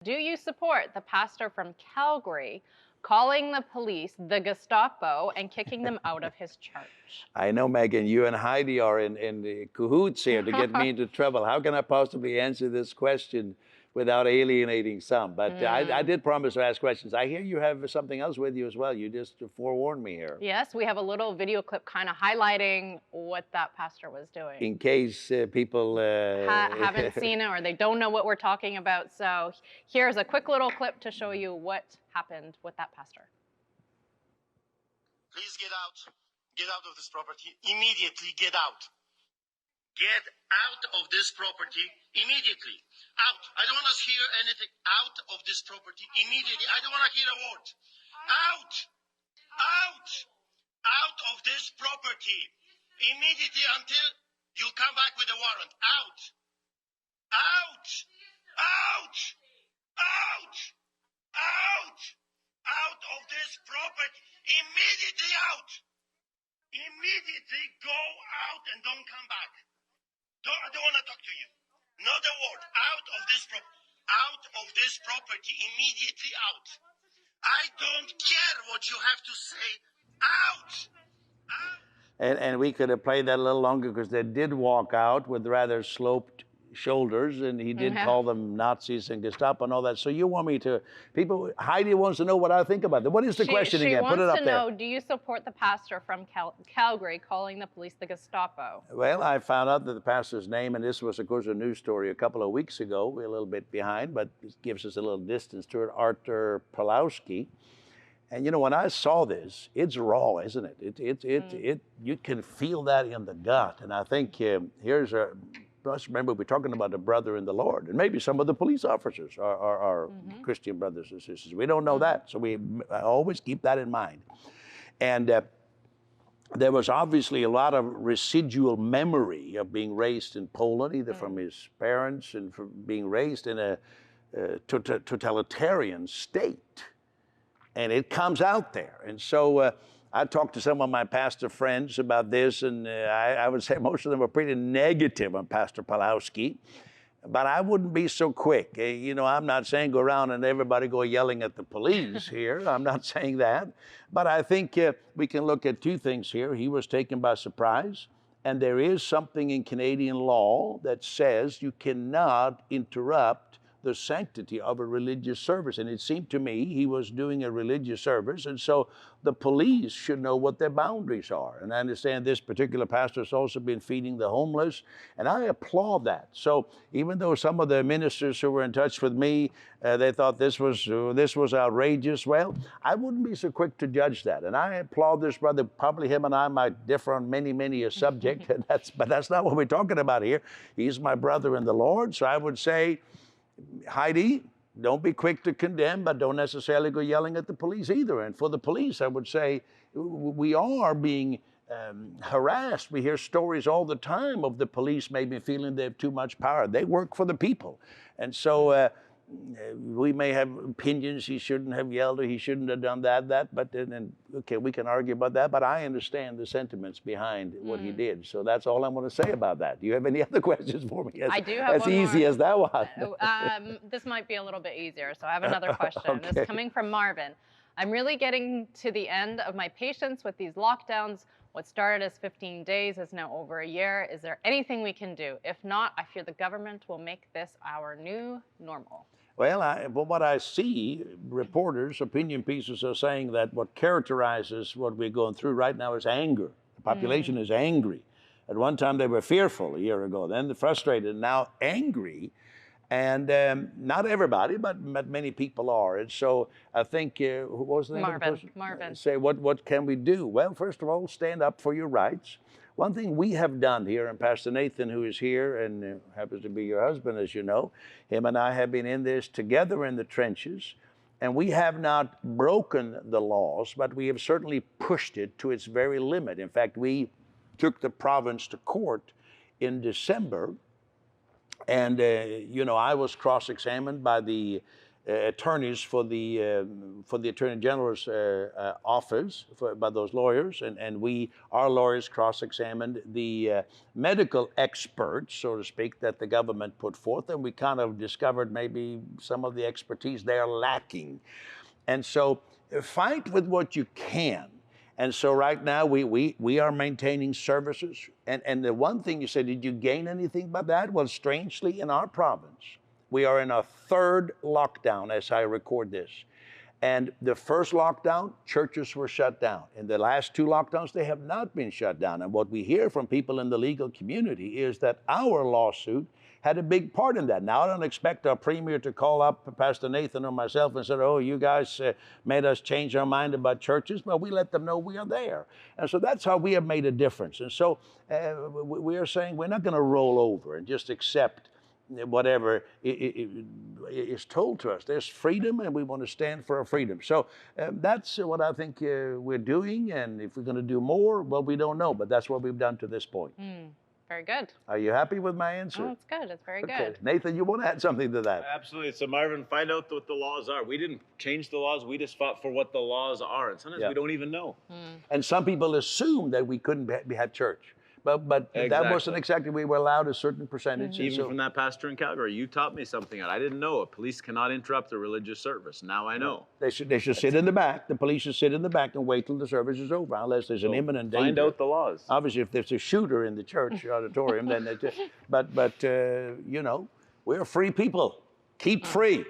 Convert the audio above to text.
Do you support the pastor from Calgary calling the police the Gestapo and kicking them out of his church? I know, Megan, you and Heidi are in the cahoots here to get me into trouble. How can I possibly answer this question without alienating some? But I did promise to ask questions. I hear you have something else with you as well. You just forewarned me here. Yes, we have a little video clip kind of highlighting what that pastor was doing. In case people haven't seen it or they don't know what we're talking about. So here's a quick little clip to show you what happened with that pastor. Please get out. Get out of this property. Immediately get out. Get out of this property immediately. Out. I don't want to hear anything. Out of this property immediately. I don't want to hear a word. Out. Out. Out of this property immediately until you come back with a warrant. Out. Out. Out. Out. Out. Out of this property. Immediately out. Immediately go out and don't come back. I don't want to talk to you. Not a word. Out of this property. Immediately out. I don't care what you have to say. Out. Out. And we could have played that a little longer because they did walk out with rather sloped shoulders, and he did call them Nazis and Gestapo and all that. So you want me to, Heidi wants to know what I think about that. What is the question again? Put it up there. She wants to know, do you support the pastor from Calgary calling the police the Gestapo? Well, I found out that the pastor's name, and this was, of course, a news story a couple of weeks ago. We're a little bit behind, but it gives us a little distance to it. Artur Pawlowski. And you know, when I saw this, it's raw, isn't it? You can feel that in the gut. And I think let's remember, we're talking about a brother in the Lord, and maybe some of the police officers are Christian brothers and sisters. We don't know that, so I always keep that in mind. And there was obviously a lot of residual memory of being raised in Poland, either from his parents and from being raised in a totalitarian state. And it comes out there. And so I talked to some of my pastor friends about this, and I would say most of them were pretty negative on Pastor Pawlowski. But I wouldn't be so quick. You know, I'm not saying go around and everybody go yelling at the police here. I'm not saying that. But I think we can look at two things here. He was taken by surprise, and there is something in Canadian law that says you cannot interrupt the sanctity of a religious service. And it seemed to me he was doing a religious service, and so the police should know what their boundaries are. And I understand this particular pastor has also been feeding the homeless, and I applaud that. So even though some of the ministers who were in touch with me, they thought this was outrageous, well, I wouldn't be so quick to judge that. And I applaud this brother. Probably him and I might differ on many a subject, but that's not what we're talking about here. He's my brother in the Lord, so I would say, Heidi, don't be quick to condemn, but don't necessarily go yelling at the police either. And for the police, I would say we are being harassed. We hear stories all the time of the police maybe feeling they have too much power. They work for the people. And so we may have opinions, he shouldn't have yelled or he shouldn't have done that, but then, okay, we can argue about that, but I understand the sentiments behind what he did. So that's all I'm going to say about that. Do you have any other questions for me? I do have one easy more. As that one. This might be a little bit easier, so I have another question. Okay. This is coming from Marvin. I'm really getting to the end of my patience with these lockdowns. What started as 15 days is now over a year. Is there anything we can do? If not, I fear the government will make this our new normal. Well, what I see, reporters, opinion pieces are saying that what characterizes what we're going through right now is anger. The population is angry. At one time, they were fearful a year ago, then frustrated, now angry. And not everybody, but many people are. And so I think, what was the name of the person? Marvin. Say, what can we do? Well, first of all, stand up for your rights. One thing we have done here, and Pastor Nathan, who is here and happens to be your husband, as you know, him and I have been in this together in the trenches, and we have not broken the laws, but we have certainly pushed it to its very limit. In fact, we took the province to court in December, and you know, I was cross-examined by the attorneys for the Attorney General's office by those lawyers, and our lawyers cross-examined the medical experts, so to speak, that the government put forth, and we kind of discovered maybe some of the expertise they are lacking. And so fight with what you can. And so right now we are maintaining services. And the one thing you said, did you gain anything by that? Well, strangely, in our province, we are in a third lockdown as I record this. And the first lockdown, churches were shut down. In the last two lockdowns, they have not been shut down. And what we hear from people in the legal community is that our lawsuit had a big part in that. Now, I don't expect our premier to call up Pastor Nathan or myself and say, oh, you guys made us change our mind about churches, but we let them know we are there. And so that's how we have made a difference. And so we are saying we're not going to roll over and just accept whatever is told to us. There's freedom, and we want to stand for our freedom. So that's what I think we're doing. And if we're going to do more, well, we don't know, but that's what we've done to this point. Very good. Are you happy with my answer? Oh, it's good. It's very Okay. good. Nathan, you want to add something to that? Absolutely. So Marvin, find out what the laws are. We didn't change the laws. We just fought for what the laws are. And sometimes we don't even know. And some people assume that we couldn't have church. But that wasn't exactly, we were allowed a certain percentage. Even from that pastor in Calgary, you taught me something. I didn't know. Police cannot interrupt a religious service. Now I know. They should sit in the back. The police should sit in the back and wait till the service is over, unless there's an imminent danger. Find out the laws. Obviously, if there's a shooter in the church auditorium, then but you know, we're free people. Keep free.